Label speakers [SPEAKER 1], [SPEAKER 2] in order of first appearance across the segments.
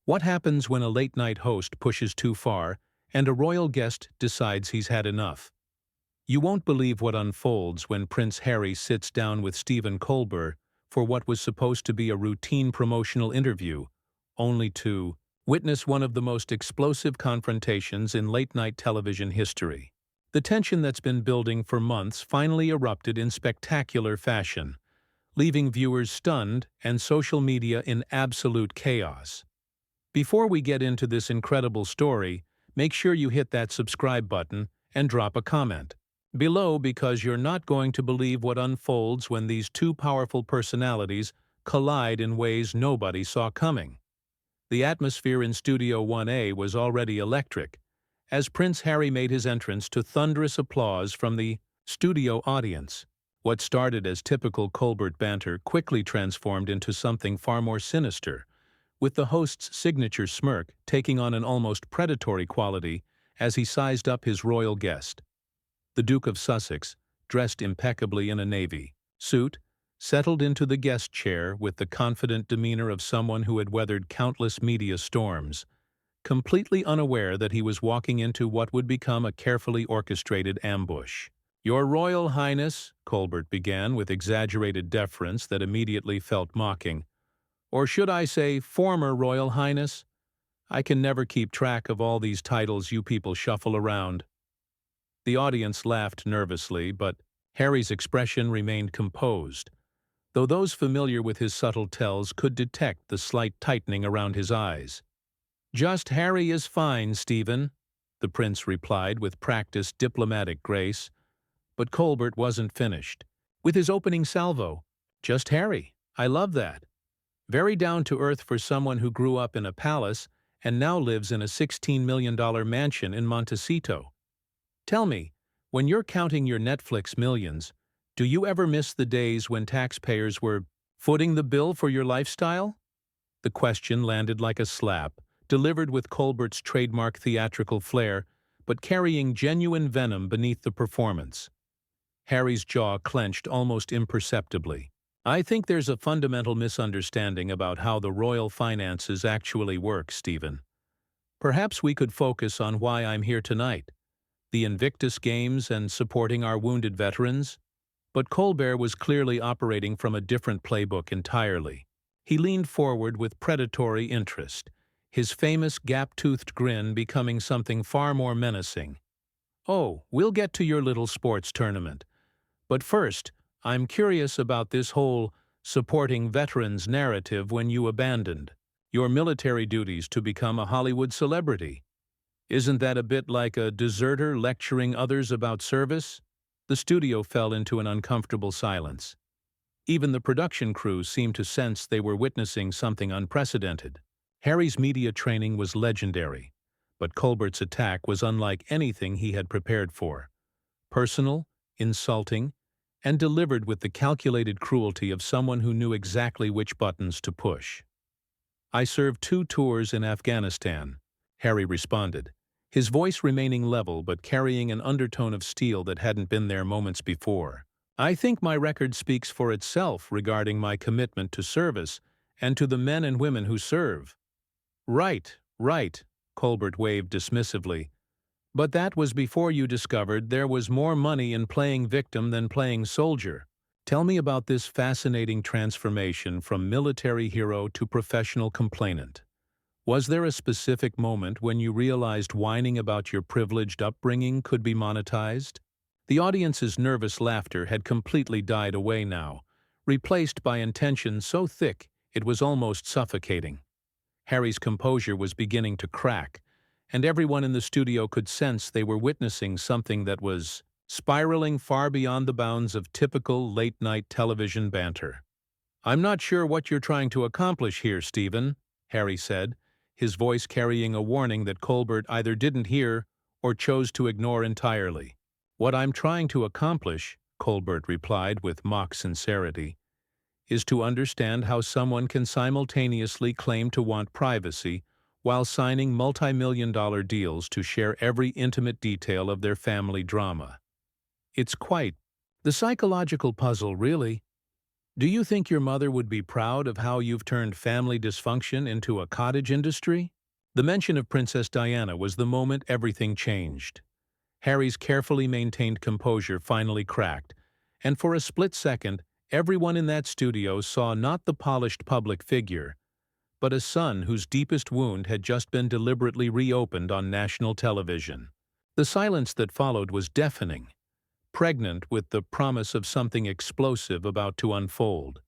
[SPEAKER 1] What happens when a late-night host pushes too far and a royal guest decides he's had enough? You won't believe what unfolds when Prince Harry sits down with Stephen Colbert for what was supposed to be a routine promotional interview, only to witness one of the most explosive confrontations in late-night television history. The tension that's been building for months finally erupted in spectacular fashion, leaving viewers stunned and social media in absolute chaos. Before we get into this incredible story, make sure you hit that subscribe button and drop a comment below, because you're not going to believe what unfolds when these two powerful personalities collide in ways nobody saw coming. The atmosphere in Studio 1A was already electric, as Prince Harry made his entrance to thunderous applause from the studio audience. What started as typical Colbert banter quickly transformed into something far more sinister, with the host's signature smirk taking on an almost predatory quality as he sized up his royal guest. The Duke of Sussex, dressed impeccably in a navy suit, settled into the guest chair with the confident demeanor of someone who had weathered countless media storms, completely unaware that he was walking into what would become a carefully orchestrated ambush. "Your Royal Highness," Colbert began with exaggerated deference that immediately felt mocking. "Or should I say former Royal Highness? I can never keep track of all these titles you people shuffle around." The audience laughed nervously, but Harry's expression remained composed, though those familiar with his subtle tells could detect the slight tightening around his eyes. "Just Harry is fine, Stephen," the prince replied with practiced diplomatic grace. But Colbert wasn't finished. With his opening salvo, "Just Harry, I love that. Very down-to-earth for someone who grew up in a palace and now lives in a $16 million mansion in Montecito. Tell me, when you're counting your Netflix millions, do you ever miss the days when taxpayers were footing the bill for your lifestyle?" The question landed like a slap, delivered with Colbert's trademark theatrical flair, but carrying genuine venom beneath the performance. Harry's jaw clenched almost imperceptibly. "I think there's a fundamental misunderstanding about how the royal finances actually work, Stephen. Perhaps we could focus on why I'm here tonight, the Invictus Games and supporting our wounded veterans." But Colbert was clearly operating from a different playbook entirely. He leaned forward with predatory interest, his famous gap-toothed grin becoming something far more menacing. "Oh, we'll get to your little sports tournament. But first, I'm curious about this whole supporting veterans narrative when you abandoned your military duties to become a Hollywood celebrity. Isn't that a bit like a deserter lecturing others about service?" The studio fell into an uncomfortable silence. Even the production crew seemed to sense they were witnessing something unprecedented. Harry's media training was legendary, but Colbert's attack was unlike anything he had prepared for. Personal, insulting, and delivered with the calculated cruelty of someone who knew exactly which buttons to push. "I served 2 tours in Afghanistan," Harry responded, his voice remaining level but carrying an undertone of steel that hadn't been there moments before. "I think my record speaks for itself regarding my commitment to service and to the men and women who serve." Right, Colbert waved dismissively. "But that was before you discovered there was more money in playing victim than playing soldier. Tell me about this fascinating transformation from military hero to professional complainant. Was there a specific moment when you realized whining about your privileged upbringing could be monetized?" The audience's nervous laughter had completely died away now, replaced by intention so thick it was almost suffocating. Harry's composure was beginning to crack, and everyone in the studio could sense they were witnessing something that was spiraling far beyond the bounds of typical late-night television banter. "I'm not sure what you're trying to accomplish here, Stephen," Harry said, his voice carrying a warning that Colbert either didn't hear or chose to ignore entirely. "What I'm trying to accomplish," Colbert replied with mock sincerity, "is to understand how someone can simultaneously claim to want privacy while signing multi-million-dollar deals to share every intimate detail of their family drama. It's quite the psychological puzzle, really." Do you think your mother would be proud of how you've turned family dysfunction into a cottage industry? The mention of Princess Diana was the moment everything changed. Harry's carefully maintained composure finally cracked, and for a split second, everyone in that studio saw not the polished public figure, but a son whose deepest wound had just been deliberately reopened on national television. The silence that followed was deafening, pregnant with the promise of something explosive about to unfold.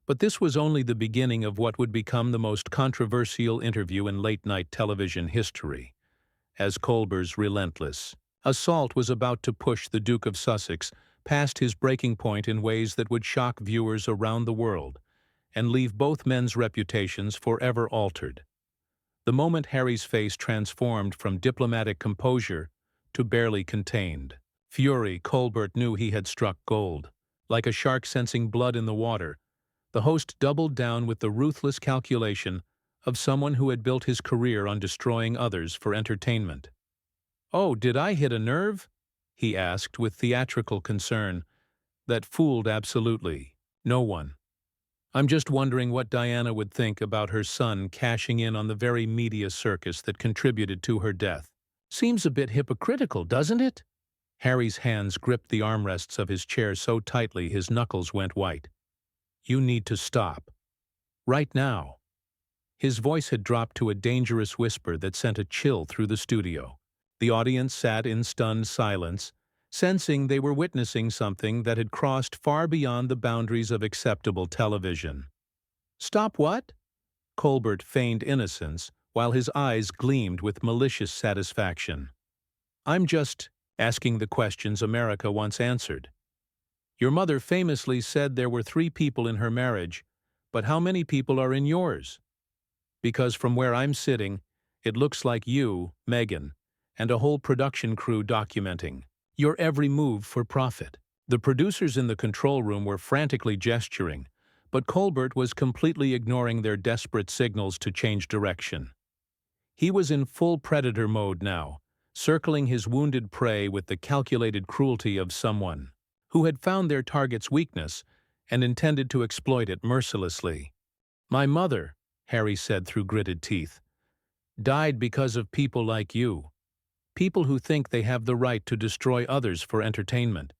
[SPEAKER 1] But this was only the beginning of what would become the most controversial interview in late-night television history, as Colbert's relentless assault was about to push the Duke of Sussex past his breaking point in ways that would shock viewers around the world and leave both men's reputations forever altered. The moment Harry's face transformed from diplomatic composure to barely contained fury, Colbert knew he had struck gold. Like a shark sensing blood in the water, the host doubled down with the ruthless calculation of someone who had built his career on destroying others for entertainment. "Oh, did I hit a nerve?" he asked with theatrical concern that fooled absolutely no one. "I'm just wondering what Diana would think about her son cashing in on the very media circus that contributed to her death. Seems a bit hypocritical, doesn't it?" Harry's hands gripped the armrests of his chair so tightly his knuckles went white. "You need to stop. Right now." His voice had dropped to a dangerous whisper that sent a chill through the studio. The audience sat in stunned silence, sensing they were witnessing something that had crossed far beyond the boundaries of acceptable television. "Stop what?" Colbert feigned innocence, while his eyes gleamed with malicious satisfaction. "I'm just asking the questions America once answered. Your mother famously said there were 3 people in her marriage, but how many people are in yours? Because from where I'm sitting, it looks like you, Meghan, and a whole production crew documenting your every move for profit." The producers in the control room were frantically gesturing, but Colbert was completely ignoring their desperate signals to change direction. He was in full predator mode now, circling his wounded prey with the calculated cruelty of someone who had found their target's weakness and intended to exploit it mercilessly. "My mother," Harry said through gritted teeth, "died because of people like you. People who think they have the right to destroy others for entertainment.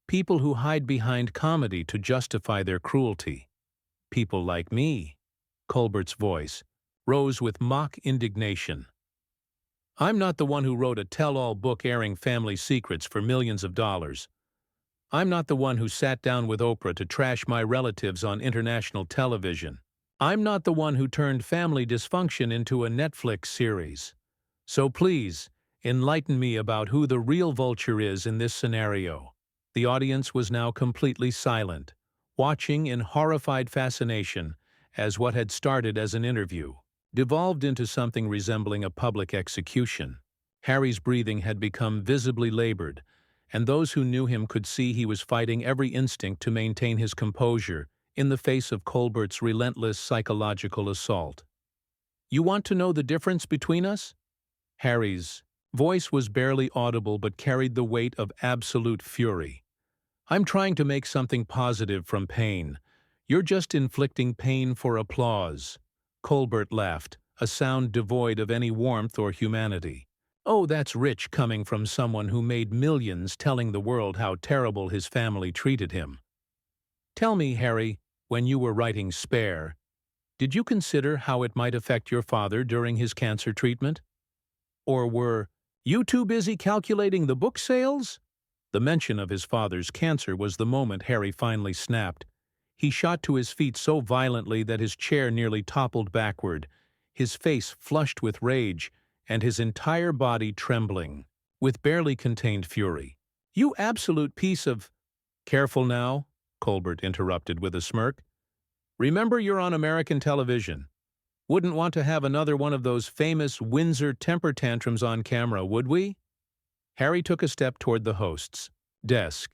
[SPEAKER 1] People who hide behind comedy to justify their cruelty. People like me." Colbert's voice rose with mock indignation. "I'm not the one who wrote a tell-all book airing family secrets for millions of dollars. I'm not the one who sat down with Oprah to trash my relatives on international television. I'm not the one who turned family dysfunction into a Netflix series. So please, enlighten me about who the real vulture is in this scenario." The audience was now completely silent, watching in horrified fascination as what had started as an interview devolved into something resembling a public execution. Harry's breathing had become visibly labored, and those who knew him could see he was fighting every instinct to maintain his composure in the face of Colbert's relentless psychological assault. "You want to know the difference between us?" Harry's voice was barely audible but carried the weight of absolute fury. "I'm trying to make something positive from pain. You're just inflicting pain for applause." Colbert laughed, a sound devoid of any warmth or humanity. "Oh, that's rich coming from someone who made millions telling the world how terrible his family treated him. Tell me, Harry, when you were writing Spare, did you consider how it might affect your father during his cancer treatment? Or were you too busy calculating the book sales?" The mention of his father's cancer was the moment Harry finally snapped. He shot to his feet so violently that his chair nearly toppled backward, his face flushed with rage, and his entire body trembling with barely contained fury. "You absolute piece of—" "Careful now," Colbert interrupted with a smirk. "Remember you're on American television. Wouldn't want to have another one of those famous Windsor temper tantrums on camera, would we?" Harry took a step toward the host's desk,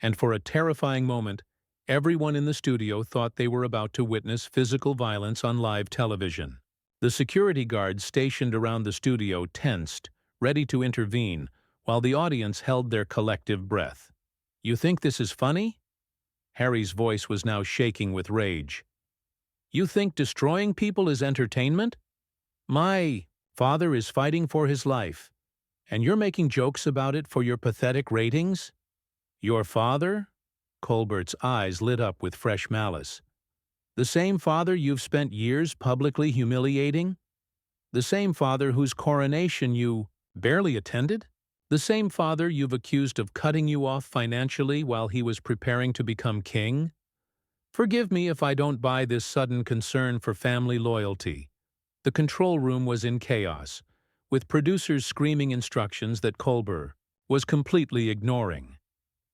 [SPEAKER 1] and for a terrifying moment, everyone in the studio thought they were about to witness physical violence on live television. The security guards stationed around the studio tensed, ready to intervene, while the audience held their collective breath. "You think this is funny?" Harry's voice was now shaking with rage. "You think destroying people is entertainment? My father is fighting for his life, and you're making jokes about it for your pathetic ratings? Your father?" Colbert's eyes lit up with fresh malice. "The same father you've spent years publicly humiliating? The same father whose coronation you barely attended? The same father you've accused of cutting you off financially while he was preparing to become king? Forgive me if I don't buy this sudden concern for family loyalty." The control room was in chaos, with producers screaming instructions that Colbert was completely ignoring.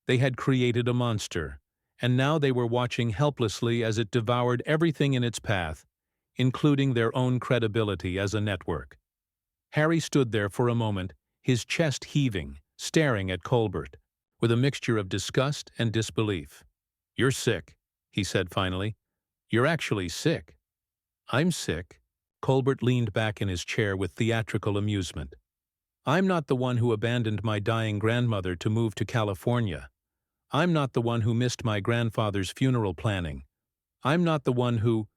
[SPEAKER 1] They had created a monster, and now they were watching helplessly as it devoured everything in its path, including their own credibility as a network. Harry stood there for a moment, his chest heaving, staring at Colbert, with a mixture of disgust and disbelief. "You're sick," he said finally. "You're actually sick." "I'm sick." Colbert leaned back in his chair with theatrical amusement. "I'm not the one who abandoned my dying grandmother to move to California. I'm not the one who missed my grandfather's funeral planning. I'm not the one who—"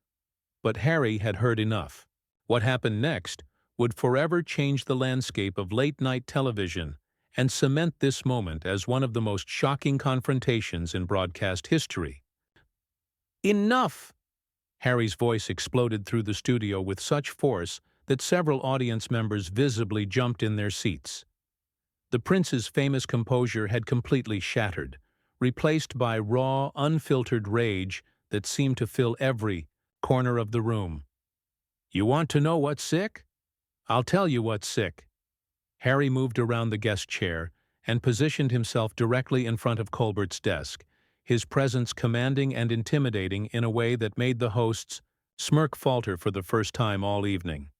[SPEAKER 1] But Harry had heard enough. What happened next would forever change the landscape of late-night television and cement this moment as one of the most shocking confrontations in broadcast history. "Enough!" Harry's voice exploded through the studio with such force that several audience members visibly jumped in their seats. The prince's famous composure had completely shattered, replaced by raw, unfiltered rage that seemed to fill every corner of the room. "You want to know what's sick? I'll tell you what's sick." Harry moved around the guest chair and positioned himself directly in front of Colbert's desk, his presence commanding and intimidating in a way that made the host's smirk falter for the first time all evening.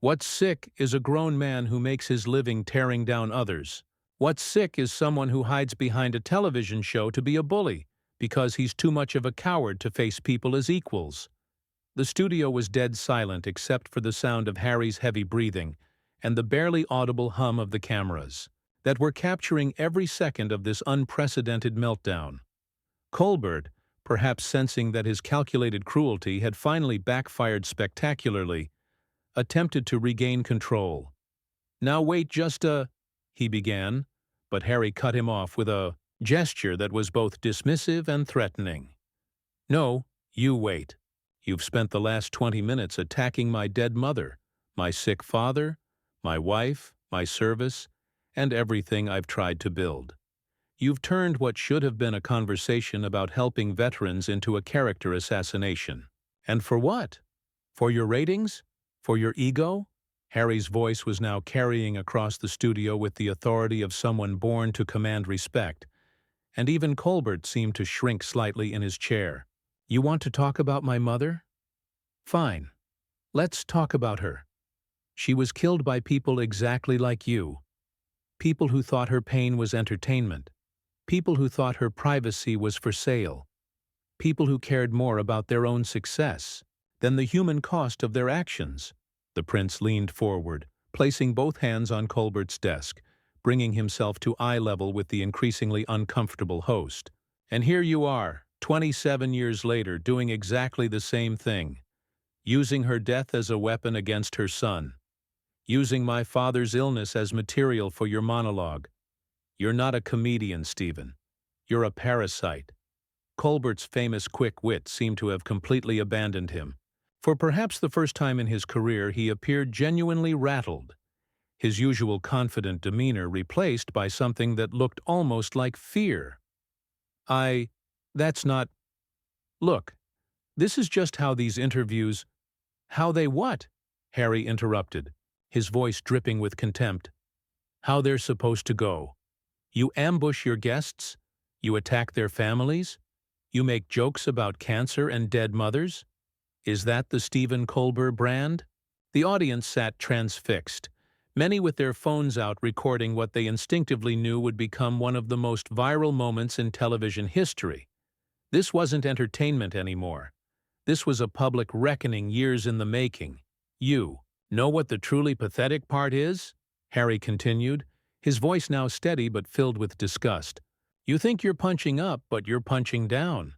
[SPEAKER 1] "What's sick is a grown man who makes his living tearing down others. What's sick is someone who hides behind a television show to be a bully because he's too much of a coward to face people as equals." The studio was dead silent except for the sound of Harry's heavy breathing and the barely audible hum of the cameras that were capturing every second of this unprecedented meltdown. Colbert, perhaps sensing that his calculated cruelty had finally backfired spectacularly, attempted to regain control. "Now wait he began, but Harry cut him off with a gesture that was both dismissive and threatening. "No, you wait. You've spent the last 20 minutes attacking my dead mother, my sick father, my wife, my service, and everything I've tried to build. You've turned what should have been a conversation about helping veterans into a character assassination. And for what? For your ratings? For your ego?" Harry's voice was now carrying across the studio with the authority of someone born to command respect, and even Colbert seemed to shrink slightly in his chair. "You want to talk about my mother? Fine. Let's talk about her. She was killed by people exactly like you. People who thought her pain was entertainment. People who thought her privacy was for sale. People who cared more about their own success than the human cost of their actions." The prince leaned forward, placing both hands on Colbert's desk, bringing himself to eye level with the increasingly uncomfortable host. "And here you are, 27 years later, doing exactly the same thing. Using her death as a weapon against her son. Using my father's illness as material for your monologue. You're not a comedian, Stephen. You're a parasite." Colbert's famous quick wit seemed to have completely abandoned him. For perhaps the first time in his career, he appeared genuinely rattled, his usual confident demeanor replaced by something that looked almost like fear. That's not... Look, this is just how these interviews..." "How they what?" Harry interrupted, his voice dripping with contempt. "How they're supposed to go. You ambush your guests, you attack their families, you make jokes about cancer and dead mothers. Is that the Stephen Colbert brand?" The audience sat transfixed, many with their phones out recording what they instinctively knew would become one of the most viral moments in television history. This wasn't entertainment anymore. This was a public reckoning years in the making. "You know what the truly pathetic part is?" Harry continued, his voice now steady but filled with disgust. You think you're punching up, but you're punching down.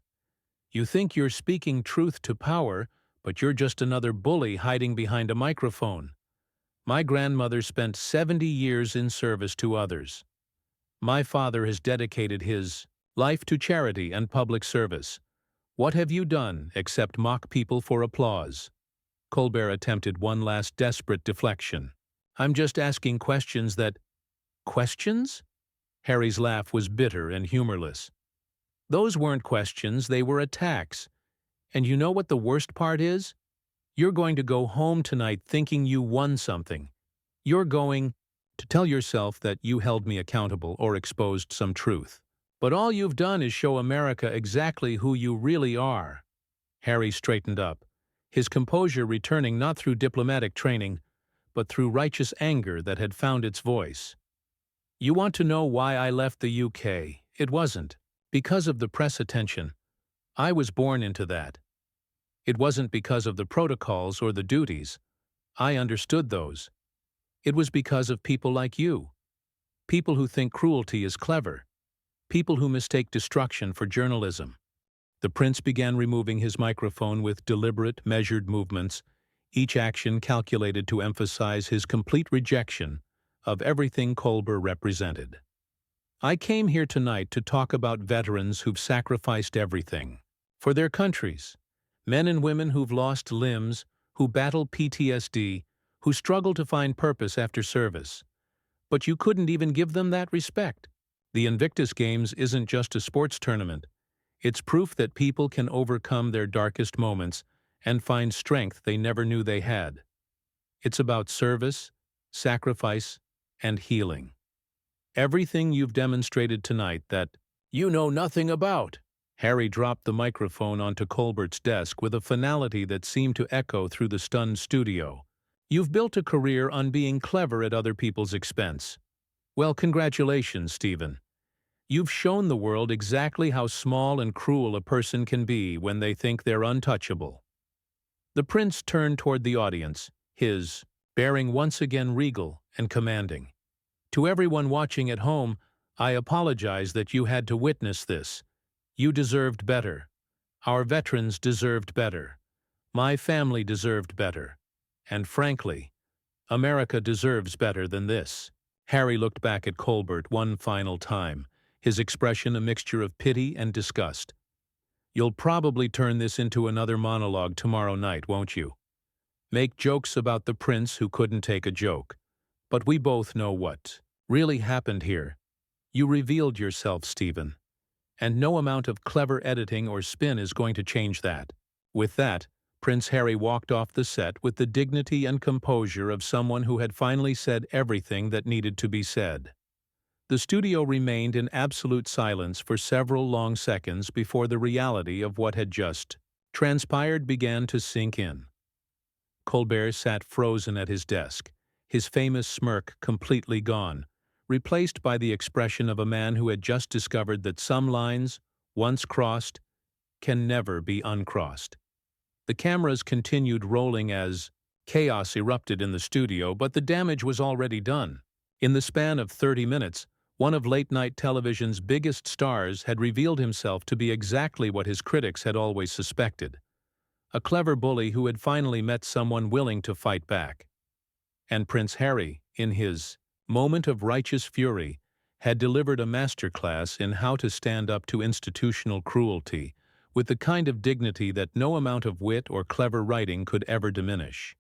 [SPEAKER 1] You think you're speaking truth to power, but you're just another bully hiding behind a microphone. My grandmother spent 70 years in service to others. My father has dedicated his life to charity and public service. What have you done except mock people for applause? Colbert attempted one last desperate deflection. I'm just asking questions that— Questions? Harry's laugh was bitter and humorless. Those weren't questions, they were attacks. And you know what the worst part is? You're going to go home tonight thinking you won something. You're going to tell yourself that you held me accountable or exposed some truth. But all you've done is show America exactly who you really are. Harry straightened up, his composure returning not through diplomatic training, but through righteous anger that had found its voice. You want to know why I left the UK? It wasn't because of the press attention. I was born into that. It wasn't because of the protocols or the duties. I understood those. It was because of people like you. People who think cruelty is clever. People who mistake destruction for journalism. The prince began removing his microphone with deliberate, measured movements, each action calculated to emphasize his complete rejection of everything Colbert represented. I came here tonight to talk about veterans who've sacrificed everything for their countries, men and women who've lost limbs, who battle PTSD, who struggle to find purpose after service. But you couldn't even give them that respect. The Invictus Games isn't just a sports tournament. It's proof that people can overcome their darkest moments and find strength they never knew they had. It's about service, sacrifice, and healing. Everything you've demonstrated tonight that you know nothing about. Harry dropped the microphone onto Colbert's desk with a finality that seemed to echo through the stunned studio. You've built a career on being clever at other people's expense. Well, congratulations, Stephen. You've shown the world exactly how small and cruel a person can be when they think they're untouchable. The prince turned toward the audience, his bearing once again regal and commanding. To everyone watching at home, I apologize that you had to witness this. You deserved better. Our veterans deserved better. My family deserved better. And frankly, America deserves better than this. Harry looked back at Colbert one final time, his expression a mixture of pity and disgust. You'll probably turn this into another monologue tomorrow night, won't you? Make jokes about the prince who couldn't take a joke. But we both know what really happened here. You revealed yourself, Stephen. And no amount of clever editing or spin is going to change that. With that, Prince Harry walked off the set with the dignity and composure of someone who had finally said everything that needed to be said. The studio remained in absolute silence for several long seconds before the reality of what had just transpired began to sink in. Colbert sat frozen at his desk, his famous smirk completely gone, replaced by the expression of a man who had just discovered that some lines, once crossed, can never be uncrossed. The cameras continued rolling as chaos erupted in the studio, but the damage was already done. In the span of 30 minutes, one of late-night television's biggest stars had revealed himself to be exactly what his critics had always suspected: a clever bully who had finally met someone willing to fight back. And Prince Harry, in his moment of righteous fury, had delivered a masterclass in how to stand up to institutional cruelty with the kind of dignity that no amount of wit or clever writing could ever diminish.